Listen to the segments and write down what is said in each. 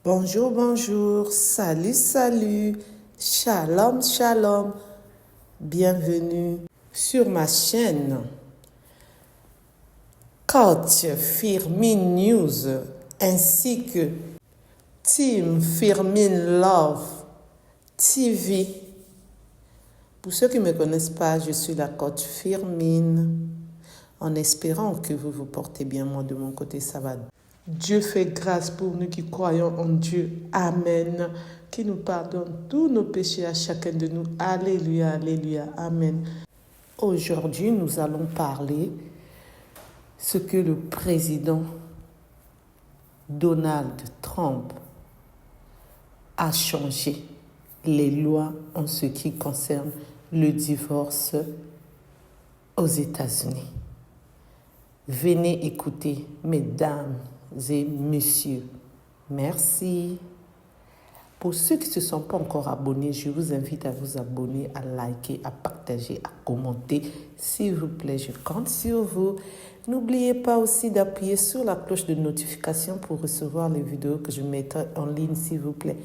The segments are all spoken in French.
Bonjour, bonjour, salut, salut, shalom, shalom, bienvenue sur ma chaîne Coach Firmin News ainsi que Team Firmin Love TV. Pour ceux qui ne me connaissent pas, je suis la coach Firmin. En espérant que vous vous portez bien, moi de mon côté, ça va. Dieu fait grâce pour nous qui croyons en Dieu. Amen. Qui nous pardonne tous nos péchés à chacun de nous. Alléluia, alléluia, amen. Aujourd'hui, nous allons parler ce que le président Donald Trump a changé les lois en ce qui concerne le divorce aux États-Unis. Venez écouter, mesdames et messieurs. Merci. Pour ceux qui ne se sont pas encore abonnés, je vous invite à vous abonner, à liker, à partager, à commenter. S'il vous plaît, je compte sur vous. N'oubliez pas aussi d'appuyer sur la cloche de notification pour recevoir les vidéos que je mettrai en ligne, s'il vous plaît.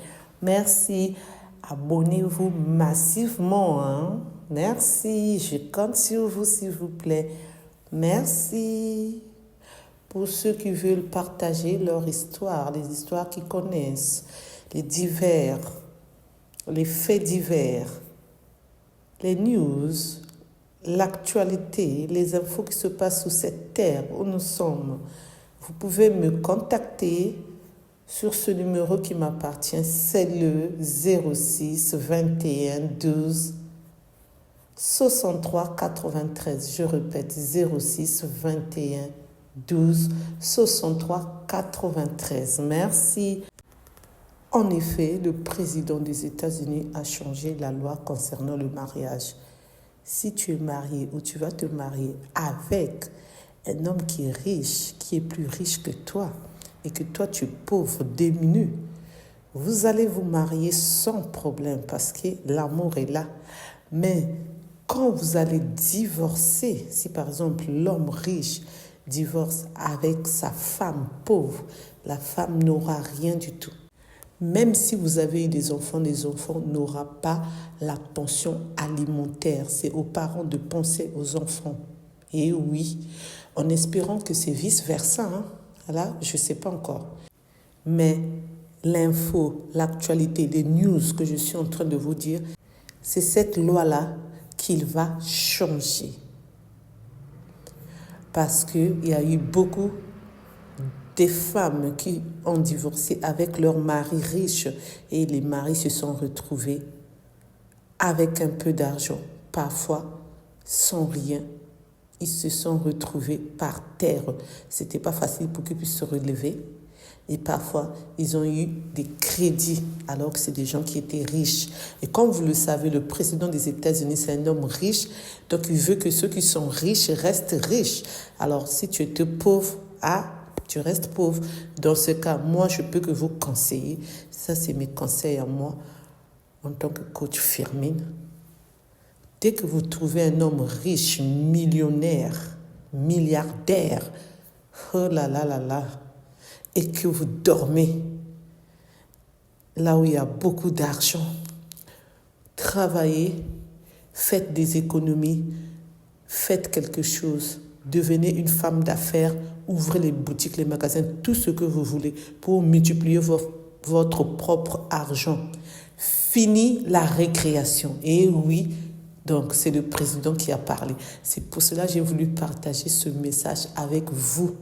Merci. Abonnez-vous massivement, hein? Merci. Je compte sur vous, s'il vous plaît. Merci. Pour ceux qui veulent partager leur histoire, les histoires qu'ils connaissent, les divers, les faits divers, les news, l'actualité, les infos qui se passent sur cette terre où nous sommes, vous pouvez me contacter sur ce numéro qui m'appartient, c'est le 06 21 12 63 93. Je répète, 06 21 12 63 93. Merci. En effet, le président des États-Unis a changé la loi concernant le mariage. Si tu es marié ou tu vas te marier avec un homme qui est riche, qui est plus riche que toi, et que toi tu es pauvre, démuni, vous allez vous marier sans problème parce que l'amour est là. Mais quand vous allez divorcer, si par exemple l'homme riche divorce avec sa femme pauvre, la femme n'aura rien du tout. Même si vous avez eu des enfants n'auront pas la pension alimentaire. C'est aux parents de penser aux enfants. Et oui, en espérant que c'est vice-versa. Hein? Là, je ne sais pas encore. Mais l'info, l'actualité, les news que je suis en train de vous dire, c'est cette loi-là qu'il va changer. Parce qu'il y a eu beaucoup des femmes qui ont divorcé avec leur mari riche et les maris se sont retrouvés avec un peu d'argent, parfois sans rien. Ils se sont retrouvés par terre. C'était pas facile pour qu'ils puissent se relever. Et parfois, ils ont eu des crédits alors que c'est des gens qui étaient riches. Et comme vous le savez, le président des États-Unis, c'est un homme riche. Donc, il veut que ceux qui sont riches restent riches. Alors, si tu es pauvre, tu restes pauvre. Dans ce cas, moi, je peux que vous conseiller. Ça, c'est mes conseils à moi en tant que coach Firmin. Dès que vous trouvez un homme riche, millionnaire, milliardaire, oh là là là là, et que vous dormez là où il y a beaucoup d'argent, travaillez, faites des économies, faites quelque chose, devenez une femme d'affaires, ouvrez les boutiques, les magasins, tout ce que vous voulez pour multiplier votre propre argent. Fini la récréation. Et oui, donc c'est le président qui a parlé. C'est pour cela que j'ai voulu partager ce message avec vous.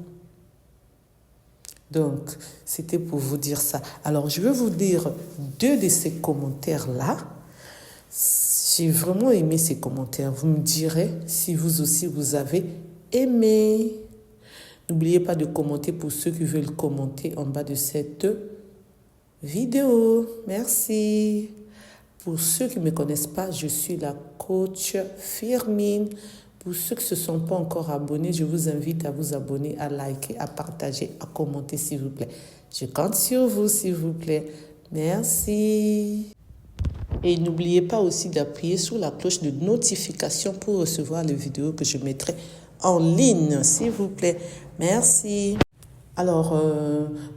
Donc, c'était pour vous dire ça. Alors, je vais vous dire 2 de ces commentaires-là. J'ai vraiment aimé ces commentaires. Vous me direz si vous aussi vous avez aimé. N'oubliez pas de commenter pour ceux qui veulent commenter en bas de cette vidéo. Merci. Pour ceux qui ne me connaissent pas, je suis la coach Firmin. Pour ceux qui ne se sont pas encore abonnés, je vous invite à vous abonner, à liker, à partager, à commenter, s'il vous plaît. Je compte sur vous, s'il vous plaît. Merci. Et n'oubliez pas aussi d'appuyer sur la cloche de notification pour recevoir les vidéos que je mettrai en ligne, s'il vous plaît. Merci. Alors,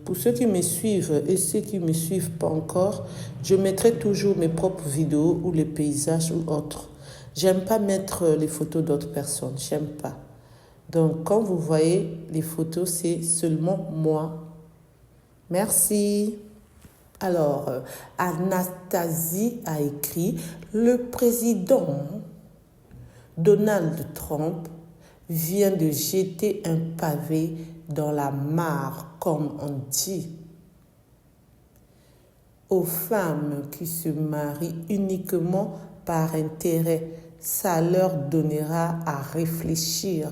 pour ceux qui me suivent et ceux qui ne me suivent pas encore, je mettrai toujours mes propres vidéos ou les paysages ou autres. J'aime pas mettre les photos d'autres personnes, j'aime pas. Donc, quand vous voyez les photos, c'est seulement moi. Merci. Alors, Anastasie a écrit, le président Donald Trump vient de jeter un pavé dans la mare, comme on dit, aux femmes qui se marient uniquement par intérêt. Ça leur donnera à réfléchir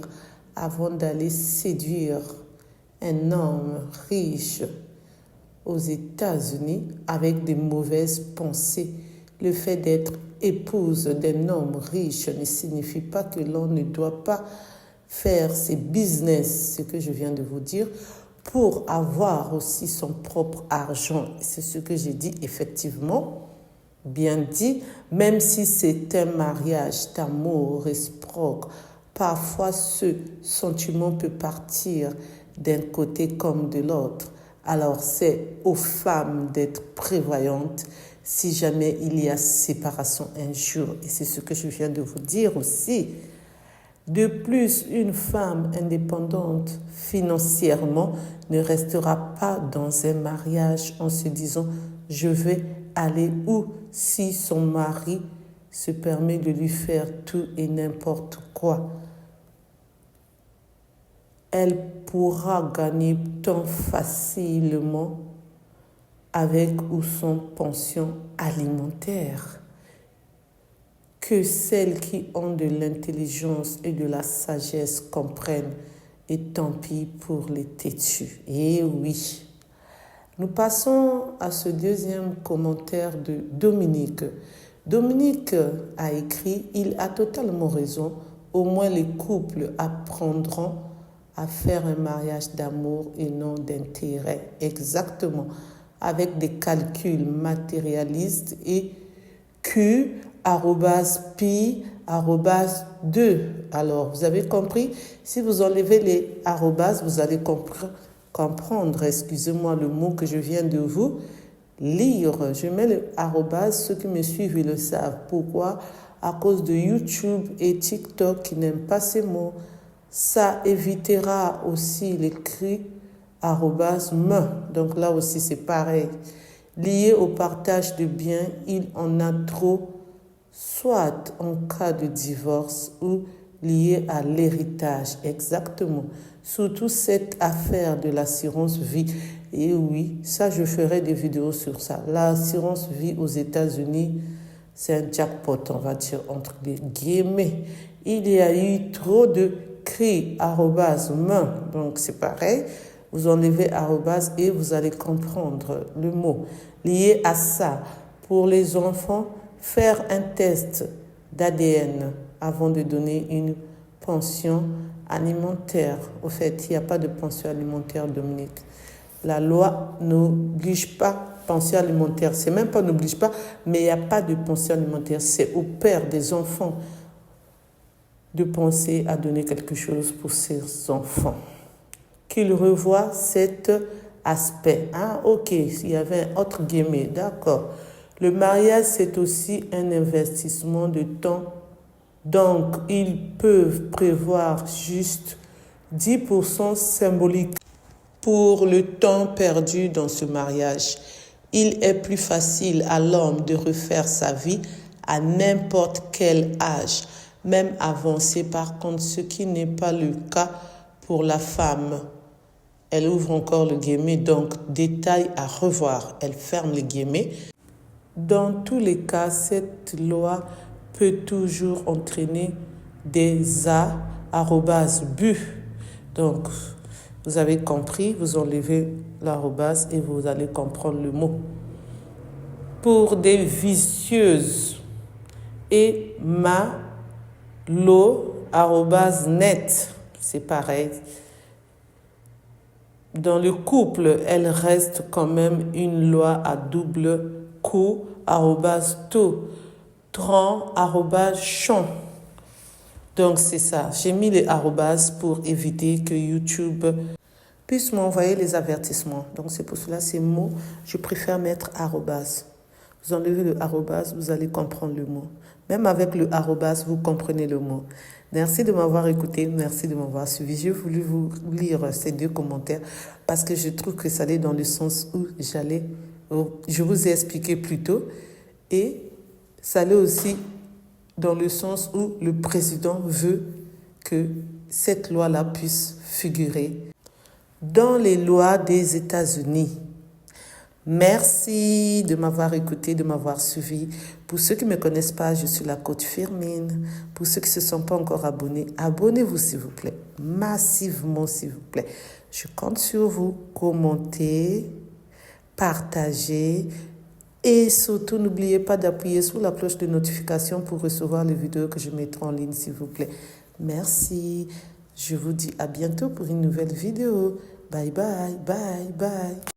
avant d'aller séduire un homme riche aux États-Unis avec de mauvaises pensées. Le fait d'être épouse d'un homme riche ne signifie pas que l'on ne doit pas faire ses business, ce que je viens de vous dire, pour avoir aussi son propre argent. C'est ce que j'ai dit, effectivement, bien dit, même si c'est un mariage d'amour réciproque, parfois ce sentiment peut partir d'un côté comme de l'autre. Alors c'est aux femmes d'être prévoyantes si jamais il y a séparation un jour. Et c'est ce que je viens de vous dire aussi. De plus, une femme indépendante financièrement ne restera pas dans un mariage en se disant « je vais aller où » si son mari se permet de lui faire tout et n'importe quoi. Elle pourra gagner tant facilement avec ou sans pension alimentaire que celles qui ont de l'intelligence et de la sagesse comprennent, et tant pis pour les têtus. Et oui. Nous passons à ce deuxième commentaire de Dominique. Dominique a écrit « Il a totalement raison, au moins les couples apprendront à faire un mariage d'amour et non d'intérêt. » Exactement, avec des calculs matérialistes et Q, pi, 2. Alors, vous avez compris? Si vous enlevez les arrobas, vous allez comprendre, excusez-moi le mot que je viens de vous lire. Je mets le arrobas, ceux qui me suivent, ils le savent. Pourquoi? À cause de YouTube et TikTok qui n'aiment pas ces mots. Ça évitera aussi l'écrit arrobas me. Donc là aussi, c'est pareil. Lié au partage de biens, il en a trop, soit en cas de divorce ou lié à l'héritage. Exactement. Surtout cette affaire de l'assurance vie. Et oui, ça, je ferai des vidéos sur ça. L'assurance vie aux États-Unis, c'est un jackpot, on va dire, entre les guillemets. Il y a eu trop de cris, arrobas, main. Donc, c'est pareil. Vous enlevez arrobas et vous allez comprendre le mot. Lié à ça, pour les enfants, faire un test d'ADN avant de donner une pension alimentaire. Au fait, il n'y a pas de pension alimentaire, Dominique. La loi n'oblige pas pension alimentaire. C'est même pas n'oblige pas, mais il n'y a pas de pension alimentaire. C'est au père des enfants de penser à donner quelque chose pour ses enfants. Qu'il revoie cet aspect. Ah, ok, il y avait un autre guillemets, d'accord. Le mariage, c'est aussi un investissement de temps. Donc, ils peuvent prévoir juste 10% symbolique pour le temps perdu dans ce mariage. Il est plus facile à l'homme de refaire sa vie à n'importe quel âge, même avancé par contre, ce qui n'est pas le cas pour la femme. Elle ouvre encore le guillemets, donc détail à revoir. Elle ferme les guillemets. Dans tous les cas, cette loi peut toujours entraîner des arrobas bu. Donc, vous avez compris, vous enlevez l'arrobas et vous allez comprendre le mot. Pour des vicieuses et net, c'est pareil. Dans le couple, elle reste quand même une loi à double coup, @tout, tran, @champ. Donc c'est ça. J'ai mis les arrobas pour éviter que YouTube puisse m'envoyer les avertissements. Donc c'est pour cela, ces mots, je préfère mettre arrobase. Vous enlevez le arrobase, vous allez comprendre le mot. Même avec le arrobase, vous comprenez le mot. Merci de m'avoir écouté, merci de m'avoir suivi. J'ai voulu vous lire ces 2 commentaires parce que je trouve que ça allait dans le sens où je vous ai expliqué plus tôt, et ça allait aussi dans le sens où le président veut que cette loi-là puisse figurer dans les lois des États-Unis. Merci de m'avoir écouté, de m'avoir suivi. Pour ceux qui ne me connaissent pas, je suis la coach Firmine. Pour ceux qui ne se sont pas encore abonnés, abonnez-vous s'il vous plaît. Massivement s'il vous plaît. Je compte sur vous. Commentez, partagez et surtout n'oubliez pas d'appuyer sur la cloche de notification pour recevoir les vidéos que je mettrai en ligne s'il vous plaît. Merci. Je vous dis à bientôt pour une nouvelle vidéo. Bye bye, bye bye.